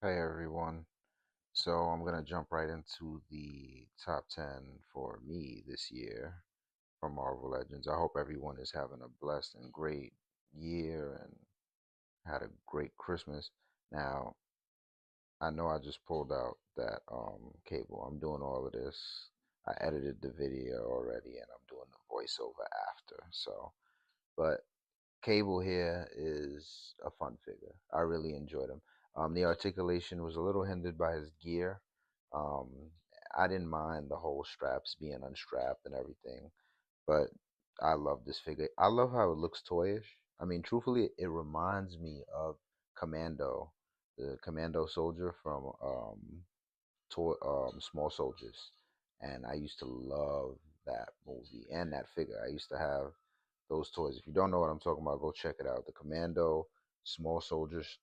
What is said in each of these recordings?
Hey everyone. So I'm gonna jump right into the top 10 for me this year from Marvel Legends. I hope everyone is having a blessed and great year and had a great Christmas. Now, I know I just pulled out that cable. I'm doing all of this. I edited the video already and I'm doing the voiceover after. But Cable here is a fun figure. I really enjoyed him. The articulation was a little hindered by his gear. Um, I didn't mind the whole straps being unstrapped and everything, but I love this figure. I love how it looks toyish. I mean, truthfully, it reminds me of Commando, the Commando soldier from Small Soldiers, and I used to love that movie and that figure. I used to have those toys. If you don't know what I'm talking about, go check it out. The Commando Small Soldiers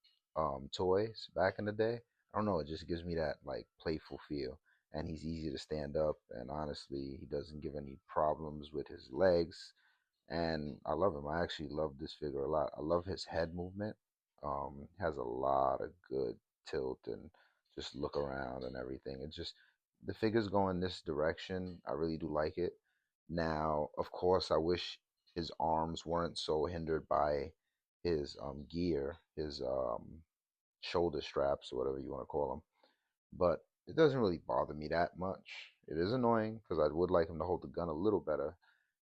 toys back in the day. I don't know, it just gives me that like playful feel. And he's easy to stand up, and honestly, he doesn't give any problems with his legs. And I love him. I actually love this figure a lot. I love his head movement. Has a lot of good tilt and just look around and everything. It just the figures go in this direction. I really do like it. Now, of course, I wish his arms weren't so hindered by his gear, his shoulder straps, or whatever you want to call them. But it doesn't really bother me that much. It is annoying because I would like him to hold the gun a little better.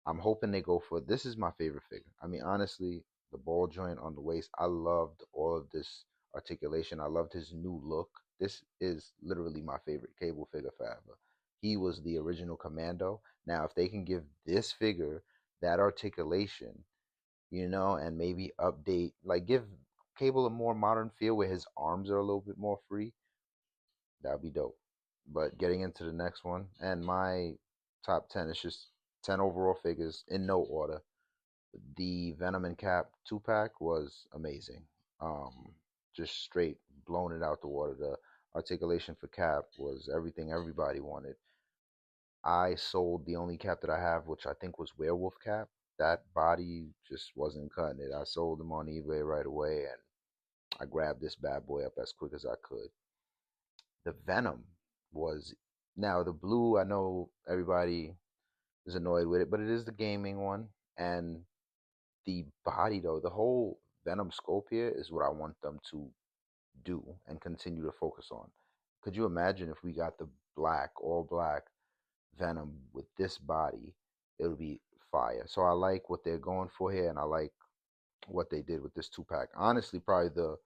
I'm hoping they go for this is my favorite figure. I mean, honestly, the ball joint on the waist, I loved all of this articulation. I loved his new look. This is literally my favorite Cable figure forever. He was the original Commando. Now, if they can give this figure that articulation, and maybe update, like give Cable a more modern feel where his arms are a little bit more free, that'd be dope. But getting into the next one, and my top 10 is just 10 overall figures in no order. The Venom and Cap 2 pack was amazing. Um, just straight blown it out the water. The articulation for Cap was everything everybody wanted. I sold the only cap that I have, which I think was Werewolf Cap. That body just wasn't cutting it. I sold them on eBay right away, and I grabbed this bad boy up as quick as I could. The Venom was now the blue. I know everybody is annoyed with it, but it is the gaming one. And the body, though, the whole Venom scope here is what I want them to do and continue to focus on. Could you imagine if we got the all black Venom with this body? It would be fire. So I like what they're going for here, and I like what they did with this 2 pack. Honestly, probably the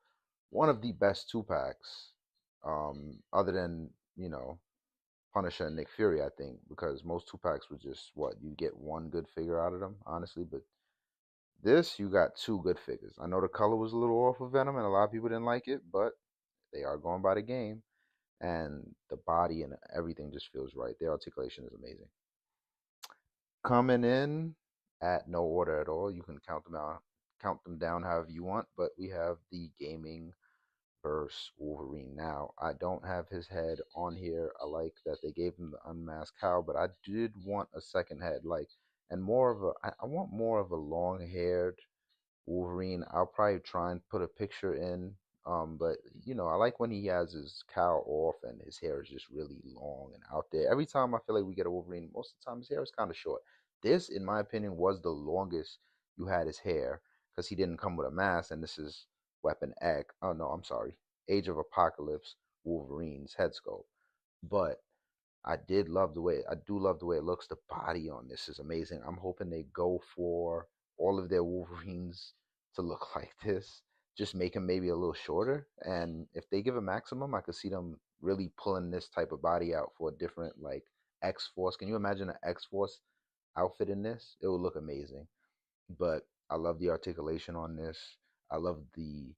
one of the best 2 packs, other than Punisher and Nick Fury, I think, because most 2 packs were just what you get one good figure out of them, honestly. But this, you got two good figures. I know the color was a little off of Venom, and a lot of people didn't like it, but they are going by the game, and the body and everything just feels right. Their articulation is amazing. Coming in at no order at all. You can count them down however you want, but we have the gaming versus Wolverine. Now, I don't have his head on here. I like that they gave him the unmasked cowl, but I did want a second head, like, and more of a. I want more of a long-haired Wolverine. I'll probably try and put a picture in. But I like when he has his cowl off and his hair is just really long and out there. Every time I feel like we get a Wolverine, most of the time his hair is kind of short. This, in my opinion, was the longest you had his hair because he didn't come with a mask, and this is Weapon X. Oh no, I'm sorry, Age of Apocalypse Wolverine's head sculpt. But I do love the way it looks. The body on this is amazing. I'm hoping they go for all of their Wolverines to look like this. Just make them maybe a little shorter. And if they give a maximum, I could see them really pulling this type of body out for a different like X Force. Can you imagine an X Force outfit in this? It would look amazing. But I love the articulation on this. I love the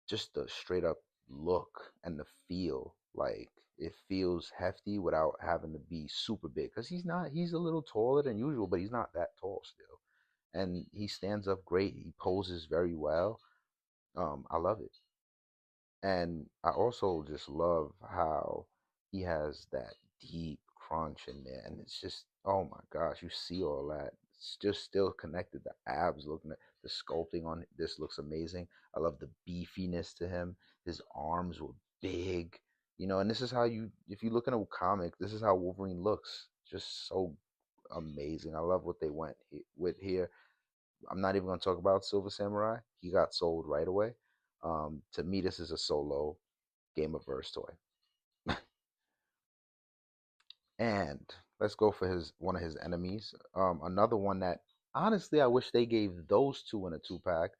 just the straight up look and the feel. Like it feels hefty without having to be super big. Because he's a little taller than usual, but he's not that tall still. And he stands up great. He poses very well. I love it. And I also just love how he has that deep crunch in there. And it's just, oh my gosh, you see all that. It's just still connected. The abs looking at the sculpting on this looks amazing. I love the beefiness to him. His arms were big, and this is how if you look in a comic, this is how Wolverine looks. Just so amazing. I love what they went with here. I'm not even going to talk about Silver Samurai. He got sold right away. To me, this is a solo Game of Verse toy. And let's go for his one of his enemies. Another one that honestly I wish they gave those two in a 2 pack.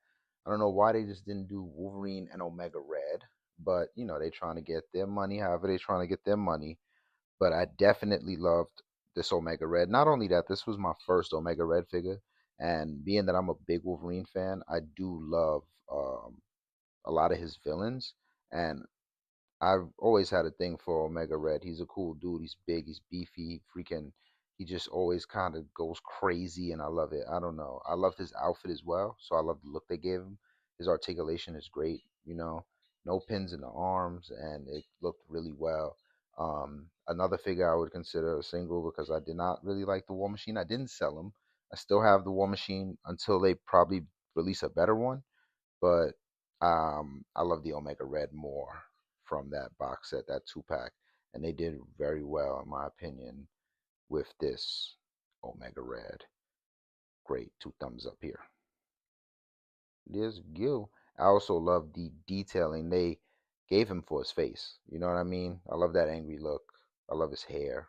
I don't know why they just didn't do Wolverine and Omega Red, but they trying to get their money. However, they trying to get their money. But I definitely loved this Omega Red. Not only that, this was my first Omega Red figure, and being that I'm a big Wolverine fan, I do love a lot of his villains, and I've always had a thing for Omega Red. He's a cool dude. He's big. He's beefy. Freaking. He just always kind of goes crazy, and I love it. I don't know. I loved his outfit as well, so I love the look they gave him. His articulation is great. No pins in the arms, and it looked really well. Another figure I would consider a single because I did not really like the War Machine. I didn't sell him. I still have the War Machine until they probably release a better one. But I love the Omega Red more from that box set, that 2 pack, and they did very well, in my opinion, with this Omega Red. Great, 2 thumbs up here. There's Gil. I also love the detailing they gave him for his face. You know what I mean? I love that angry look. I love his hair,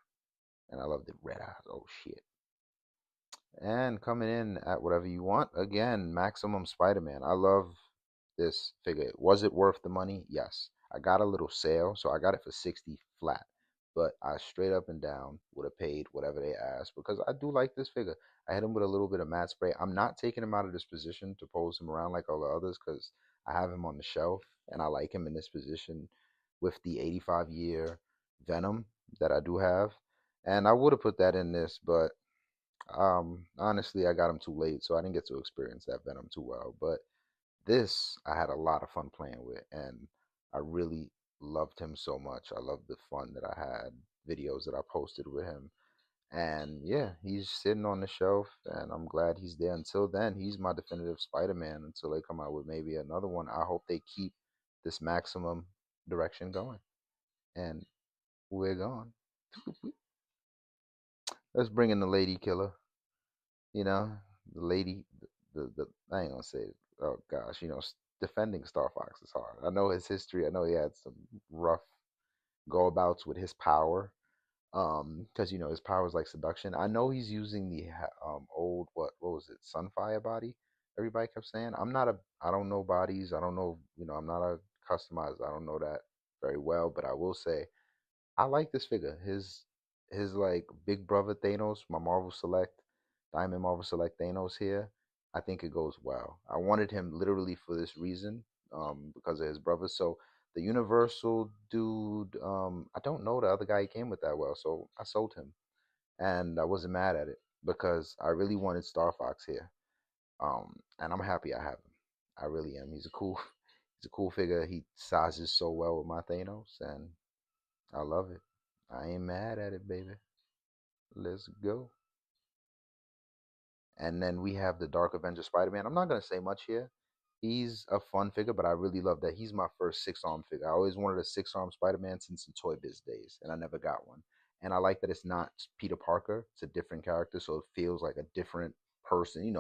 and I love the red eyes. Oh shit. And coming in at whatever you want, again, Maximum Spider-Man. I love this figure. Was it worth the money? Yes. I got a little sale, so I got it for 60 flat. But I straight up and down would have paid whatever they asked because I do like this figure. I hit him with a little bit of matte spray. I'm not taking him out of this position to pose him around like all the others because I have him on the shelf and I like him in this position with the 85-year Venom that I do have. And I would have put that in this, but honestly, I got him too late, so I didn't get to experience that Venom too well. But this, I had a lot of fun playing with, and I really loved him so much. I loved the fun that I had, videos that I posted with him. And yeah, he's sitting on the shelf, and I'm glad he's there. Until then, he's my definitive Spider-Man until they come out with maybe another one. I hope they keep this maximum direction going. And we're gone. Let's bring in the Lady Killer. You know, the lady, the I ain't gonna say it. Oh gosh, defending Star Fox is hard. I know his history. I know he had some rough go abouts with his power. Because his power is like seduction. I know he's using the old what was it, Sunfire body. Everybody kept saying. I don't know bodies. I don't know. I'm not a customizer. I don't know that very well, but I will say I like this figure. His like big brother Thanos, my Marvel Select, Diamond Marvel Select Thanos here. I think it goes well. I wanted him literally for this reason, because of his brother. So the Universal dude, I don't know the other guy he came with that well, so I sold him, and I wasn't mad at it because I really wanted Star Fox here, and I'm happy I have him. I really am. He's a cool, he's a cool figure. He sizes so well with my Thanos, and I love it. I ain't mad at it, baby. Let's go. And then we have the Dark Avenger Spider-Man. I'm not gonna say much here. He's a fun figure, but I really love that he's my first 6 arm figure. I always wanted a 6 arm Spider-Man since the Toy Biz days, and I never got one. And I like that it's not Peter Parker; it's a different character, so it feels like a different person.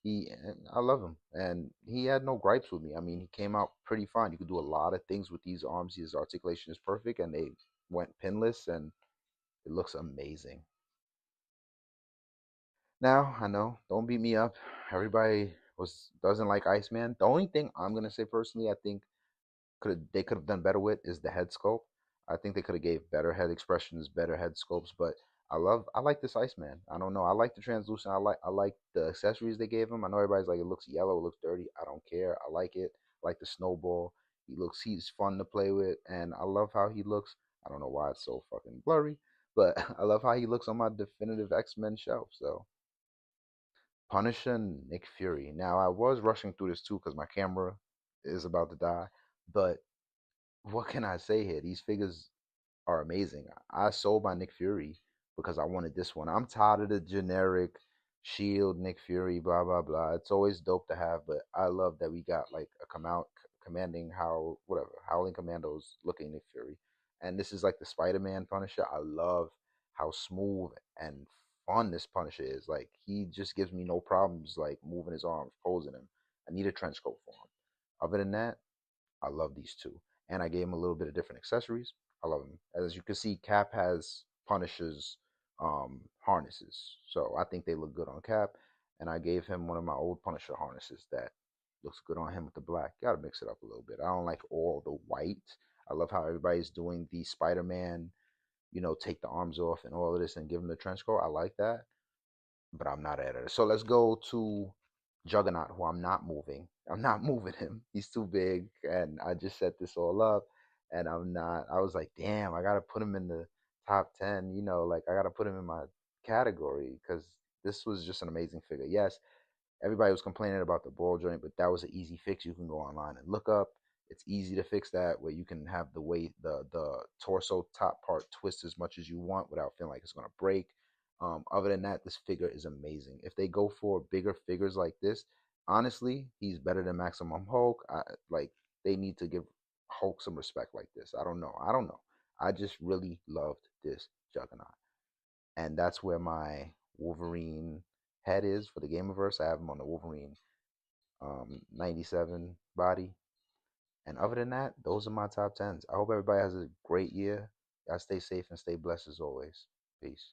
And I love him, and he had no gripes with me. I mean, he came out pretty fine. You could do a lot of things with these arms. His articulation is perfect, and they went pinless, and it looks amazing. Now, I know, don't beat me up. Everybody was doesn't like Iceman. The only thing I'm gonna say personally, I think could have done better with is the head sculpt. I think they could have gave better head expressions, better head sculpts. But I like this Iceman. I don't know. I like the translucent. I like the accessories they gave him. I know everybody's like it looks yellow, it looks dirty. I don't care. I like it. I like the snowball. He's fun to play with, and I love how he looks. I don't know why it's so fucking blurry, but I love how he looks on my definitive X-Men shelf. So Punisher and Nick Fury. Now I was rushing through this too because my camera is about to die. But what can I say here? These figures are amazing. I sold my Nick Fury because I wanted this one. I'm tired of the generic Shield Nick Fury, blah blah blah. It's always dope to have, but I love that we got like a commanding how whatever Howling Commandos looking Nick Fury, and this is like the Spider-Man Punisher. I love how smooth and fun this Punisher is. Like he just gives me no problems like moving his arms, posing him. I need a trench coat for him. Other than that, I love these two. And I gave him a little bit of different accessories. I love them. As you can see, Cap has Punisher's harnesses. So I think they look good on Cap. And I gave him one of my old Punisher harnesses that looks good on him with the black. Gotta mix it up a little bit. I don't like all the white. I love how everybody's doing the Spider-Man, take the arms off and all of this and give him the trench coat. I like that, but I'm not at it. So let's go to Juggernaut, who I'm not moving. I'm not moving him. He's too big, and I just set this all up, and I'm not. I was like, damn, I gotta put him in the top 10. Like I gotta put him in my category because this was just an amazing figure. Yes, everybody was complaining about the ball joint, but that was an easy fix. You can go online and look up. It's easy to fix that where you can have the weight, the torso top part twist as much as you want without feeling like it's gonna break. Other than that, this figure is amazing. If they go for bigger figures like this, honestly, he's better than Maximum Hulk. Like they need to give Hulk some respect like this. I don't know. I don't know. I just really loved this Juggernaut, and that's where my Wolverine head is for the Gameverse. I have him on the Wolverine 97 body. And other than that, those are my top tens. I hope everybody has a great year. Y'all stay safe and stay blessed as always. Peace.